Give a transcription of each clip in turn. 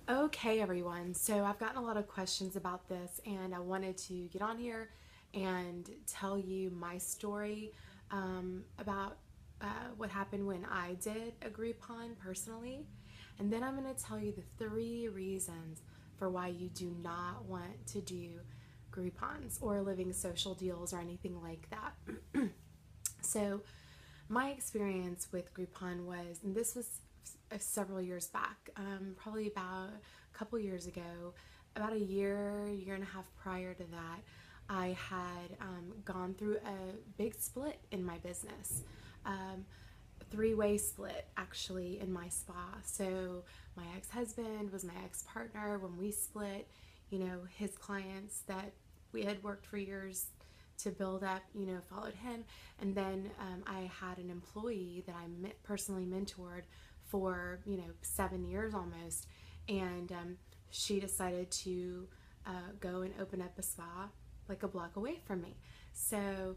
Okay, everyone. So I've gotten a lot of questions about this, and I wanted to get on here and tell you my story about what happened when I did a Groupon personally. And then I'm going to tell you the three reasons for why you do not want to do Groupons or living social deals or anything like that. So, my experience with Groupon was, and this was several years back, probably about a couple years ago, about a year and a half prior to that, I had gone through a big split in my business. Um, Three-way split actually in my spa. So my ex-husband was my ex-partner when we split. His clients that we had worked for years to build up, followed him. And then I had an employee that I personally mentored for, 7 years almost. And she decided to go and open up a spa like a block away from me. So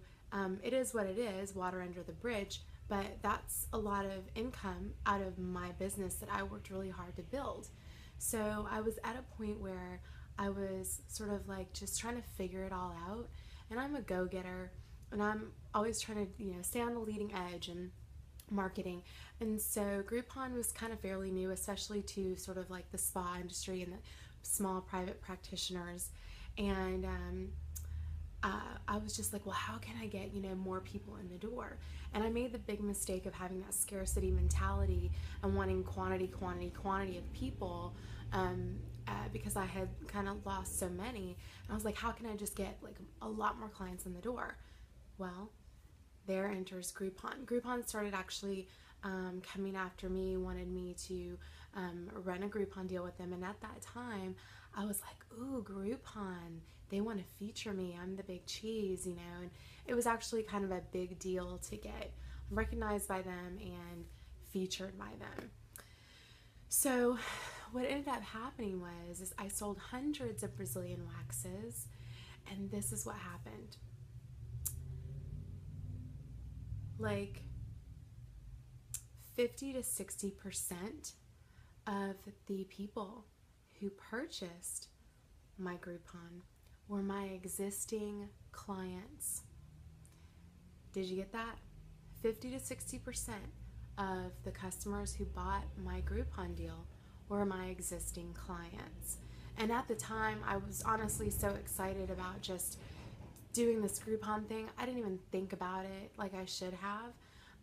it is what it is, water under the bridge, but that's a lot of income out of my business that I worked really hard to build. So I was at a point where I was sort of like just trying to figure it all out. And I'm a go-getter, and I'm always trying to, stay on the leading edge and marketing. And so Groupon was kind of fairly new, especially to sort of like the spa industry and the small private practitioners. And I was just like, well, how can I get, more people in the door? And I made the big mistake of having that scarcity mentality and wanting quantity of people, because I had kind of lost so many. And I was like, how can I just get like a lot more clients in the door? Well, there enters Groupon. Groupon started actually coming after me, wanted me to run a Groupon deal with them. And at that time, I was like, ooh, Groupon, they want to feature me. I'm the big cheese. And it was actually kind of a big deal to get recognized by them and featured by them. So what ended up happening was is I sold hundreds of Brazilian waxes, and this is what happened. Like 50 to 60% of the people who purchased my Groupon were my existing clients. Did you get that? 50 to 60% of the customers who bought my Groupon deal were my existing clients. And at the time, I was honestly so excited about just doing this Groupon thing. I didn't even think about it like I should have.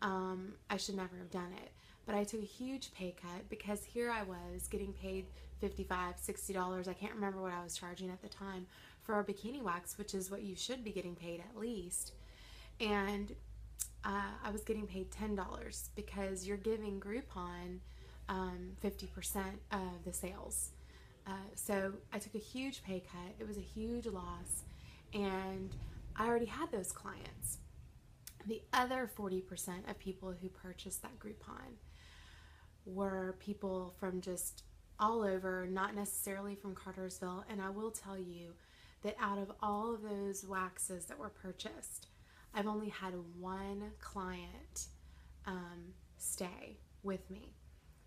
I should never have done it. But I took a huge pay cut because here I was getting paid $55, $60. I can't remember what I was charging at the time for a bikini wax, which is what you should be getting paid at least. And I was getting paid $10 because you're giving Groupon 50% of the sales. So I took a huge pay cut. It was a huge loss, and I already had those clients. The other 40% of people who purchased that Groupon were people from just all over, not necessarily from Cartersville. And I will tell you that out of all of those waxes that were purchased, I've only had one client stay with me.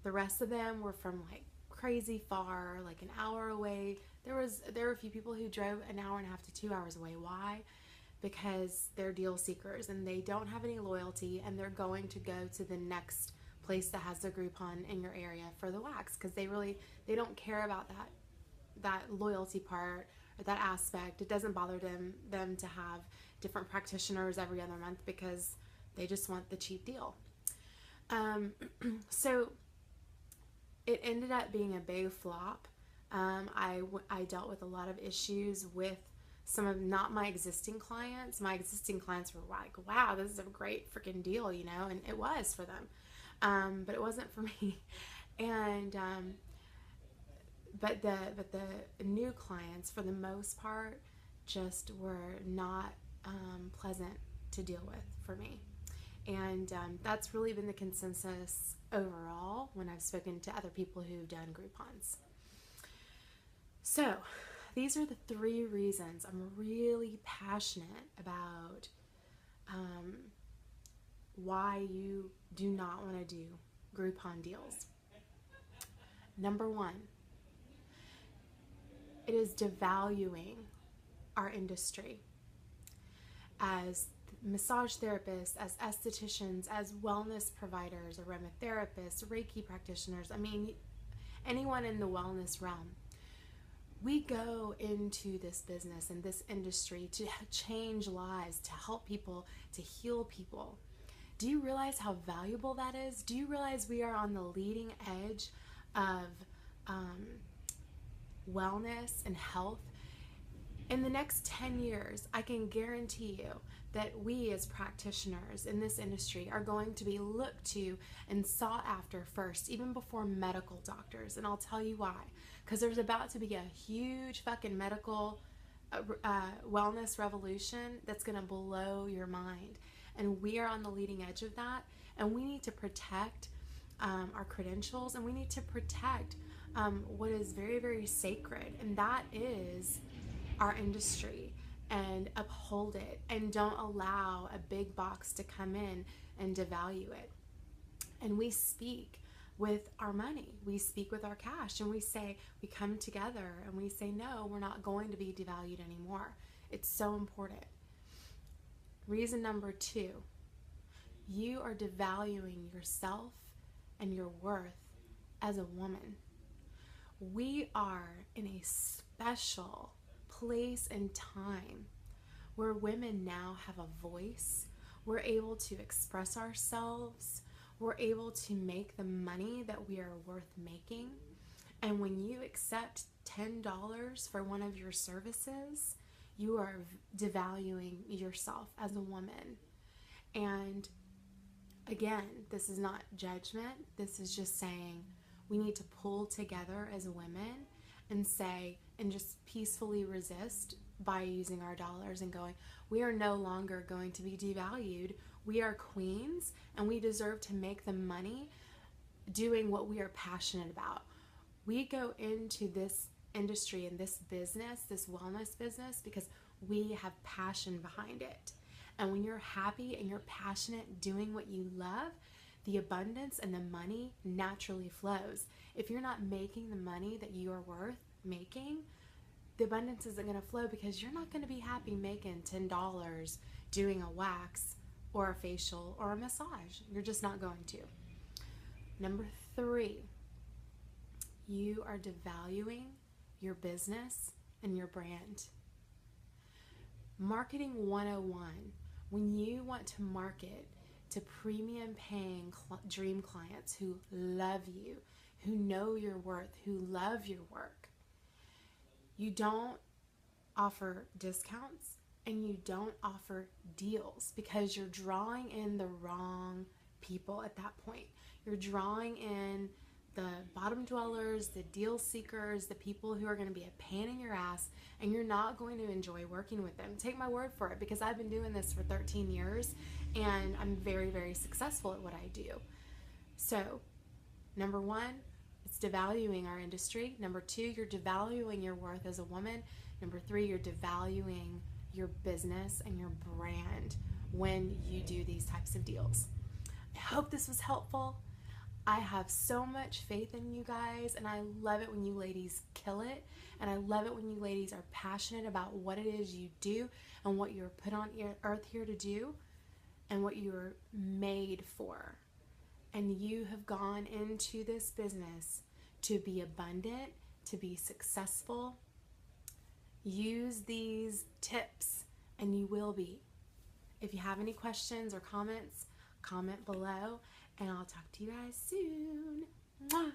The rest of them were from like crazy far, like an hour away. There were a few people who drove an hour and a half to 2 hours away. Why? Because they're deal seekers and they don't have any loyalty, and they're going to go to the next place that has the Groupon in your area for the wax, because they don't care about that loyalty part or that aspect. It doesn't bother them to have different practitioners every other month because they just want the cheap deal. So it ended up being a big flop. I dealt with a lot of issues with some of not my existing clients. My existing clients were like, wow, this is a great freaking deal, and it was for them. But it wasn't for me. And but the new clients, for the most part, just were not pleasant to deal with for me. And that's really been the consensus overall when I've spoken to other people who've done Groupons. So these are the three reasons I'm really passionate about why you do not want to do Groupon deals. Number one, It is devaluing our industry as massage therapists, as estheticians, as wellness providers, aromatherapists, Reiki practitioners. I mean, anyone in the wellness realm. We go into this business and this industry to change lives, to help people, to heal people. Do you realize how valuable that is? Do you realize we are on the leading edge of wellness and health? In the next 10 years, I can guarantee you that we as practitioners in this industry are going to be looked to and sought after first, even before medical doctors. And I'll tell you why. Because there's about to be a huge fucking medical wellness revolution that's going to blow your mind. And we are on the leading edge of that. And we need to protect our credentials, and we need to protect what is very, very sacred. And that is our industry, and uphold it, and don't allow a big box to come in and devalue it. And we speak with our money, we speak with our cash, and we say, we come together and we say, no, we're not going to be devalued anymore. It's so important. Reason number 2, you are devaluing yourself and your worth as a woman. We are in a special place and time where women now have a voice. We're able to express ourselves. We're able to make the money that we are worth making. And when you accept $10 for one of your services, you are devaluing yourself as a woman. And again, this is not judgment. This is just saying we need to pull together as women and say, and just peacefully resist by using our dollars and going, we are no longer going to be devalued. We are queens, and we deserve to make the money doing what we are passionate about. We go into this industry and this business, this wellness business, because we have passion behind it. And when you're happy and you're passionate doing what you love, the abundance and the money naturally flows. If you're not making the money that you are worth making, the abundance isn't going to flow, because you're not going to be happy making $10 doing a wax or a facial or a massage. You're just not going to. Number 3, you are devaluing your business and your brand. Marketing 101. When you want to market to premium paying dream clients who love you, who know your worth, who love your work, you don't offer discounts and you don't offer deals, because you're drawing in the wrong people at that point. You're drawing in the bottom dwellers, the deal seekers, the people who are going to be a pain in your ass, and you're not going to enjoy working with them. Take my word for it, because I've been doing this for 13 years and I'm very, very successful at what I do. So, number 1, it's devaluing our industry. Number 2, you're devaluing your worth as a woman. Number 3, you're devaluing your business and your brand when you do these types of deals. I hope this was helpful. I have so much faith in you guys, and I love it when you ladies kill it, and I love it when you ladies are passionate about what it is you do and what you're put on earth here to do and what you're made for. And you have gone into this business to be abundant, to be successful. Use these tips and you will be. If you have any questions or comments, comment below, and I'll talk to you guys soon. Mwah!